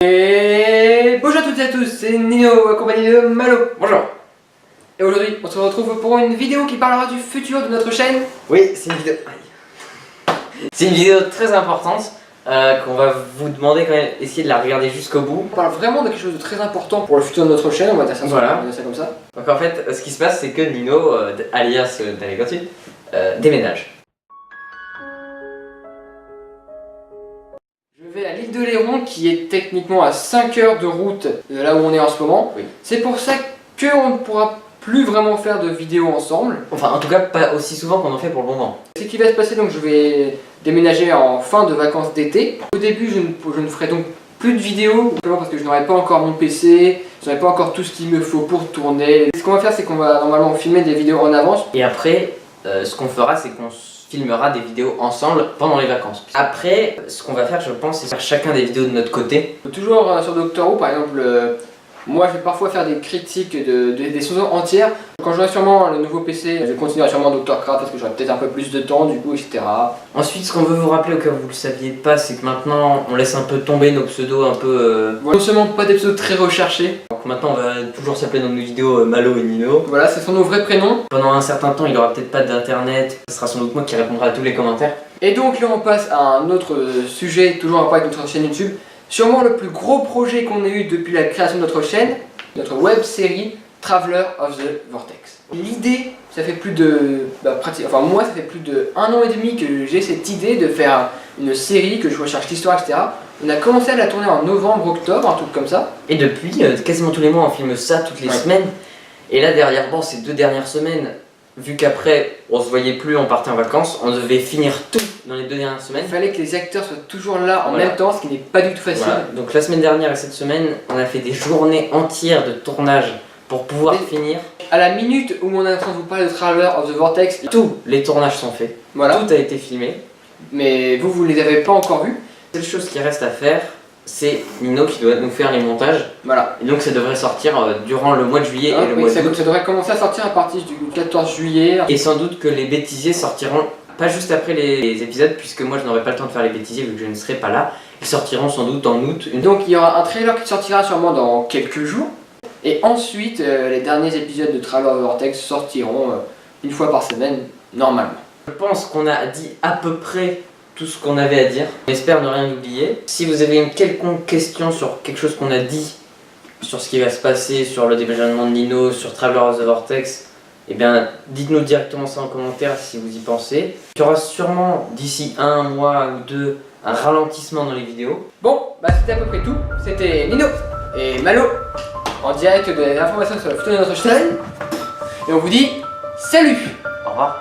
Et bonjour à toutes et à tous, c'est Nino accompagné de Malo. Bonjour. Et aujourd'hui, on se retrouve pour une vidéo qui parlera du futur de notre chaîne. Oui, c'est une vidéo. C'est une vidéo très importante qu'on va vous demander quand même, essayer de la regarder jusqu'au bout. On parle vraiment de quelque chose de très important pour le futur de notre chaîne, on va dire ça, voilà. On va dire ça comme ça. Donc en fait, ce qui se passe, c'est que Nino, alias Dalegoti, déménage. Je vais à l'île de Léron qui est techniquement à 5 heures de route de là où on est en ce moment. Oui. C'est pour ça qu'on ne pourra plus vraiment faire de vidéos ensemble. Enfin, en tout cas, pas aussi souvent qu'on en fait pour le moment. Ce qui va se passer, donc je vais déménager en fin de vacances d'été. Au début, je ne ferai donc plus de vidéos, simplement parce que je n'aurai pas encore mon PC, je n'aurai pas encore tout ce qu'il me faut pour tourner. Ce qu'on va faire, c'est qu'on va normalement filmer des vidéos en avance. Et après, ce qu'on fera, c'est qu'on filmera des vidéos ensemble pendant les vacances. Après, ce qu'on va faire, je pense, c'est faire chacun des vidéos de notre côté. Toujours sur Doctor Who, par exemple, moi je vais parfois faire des critiques des saisons entières. Quand j'aurai sûrement le nouveau PC, je continuerai sûrement Dr. Craft parce que j'aurai peut-être un peu plus de temps du coup, etc. Ensuite, ce qu'on veut vous rappeler au cas où vous le saviez pas, c'est que maintenant on laisse un peu tomber nos pseudos un peu... Non seulement pas des pseudos très recherchés. Donc maintenant on va toujours s'appeler dans nos vidéos Malo et Nino. Voilà, ce sont nos vrais prénoms. Pendant un certain temps, il aura peut-être pas d'internet, ce sera sans doute moi qui répondra à tous les commentaires. Et donc là on passe à un autre sujet, toujours en rapport avec notre chaîne YouTube. Sûrement le plus gros projet qu'on ait eu depuis la création de notre chaîne, notre web série Traveler of the Vortex. L'idée, ça fait plus de... moi ça fait plus de 1 an et demi que j'ai cette idée de faire une série, que je recherche l'histoire, etc. On a commencé à la tourner en novembre, octobre, un truc comme ça. Et depuis, quasiment tous les mois on filme ça toutes les semaines. Et là derrière, bon, ces 2 dernières semaines, vu qu'après on se voyait plus, on partait en vacances, on devait finir tout dans les 2 dernières semaines. Il fallait que les acteurs soient toujours là en même temps, ce qui n'est pas du tout facile. Voilà. Donc la semaine dernière et cette semaine, on a fait des journées entières de tournage pour pouvoir finir. À la minute où on est en train de vous parler de Traveler of the Vortex, tous les tournages sont faits, voilà. Tout a été filmé. Mais vous les avez pas encore vus. La seule chose qui reste à faire, c'est Nino qui doit nous faire les montages. Voilà. Et donc ça devrait sortir durant le mois de juillet et le mois d'août. Ça devrait commencer à sortir à partir du 14 juillet. Et sans doute que les bêtisiers sortiront pas juste après les épisodes, puisque moi je n'aurai pas le temps de faire les bêtisiers vu que je ne serai pas là. Ils sortiront sans doute en août. Donc il y aura un trailer qui sortira sûrement dans quelques jours. Et ensuite, les derniers épisodes de Traveler of the Vortex sortiront une fois par semaine, normalement. Je pense qu'on a dit à peu près tout ce qu'on avait à dire. J'espère ne rien oublier. Si vous avez une quelconque question sur quelque chose qu'on a dit, sur ce qui va se passer, sur le déménagement de Nino, sur Traveler of the Vortex, eh bien, dites-nous directement ça en commentaire si vous y pensez. Il y aura sûrement d'ici 1 mois ou 2 un ralentissement dans les vidéos. Bon, bah c'était à peu près tout. C'était Nino et Malo en direct de l'information sur le futur de notre chaîne. Et on vous dit salut! Au revoir.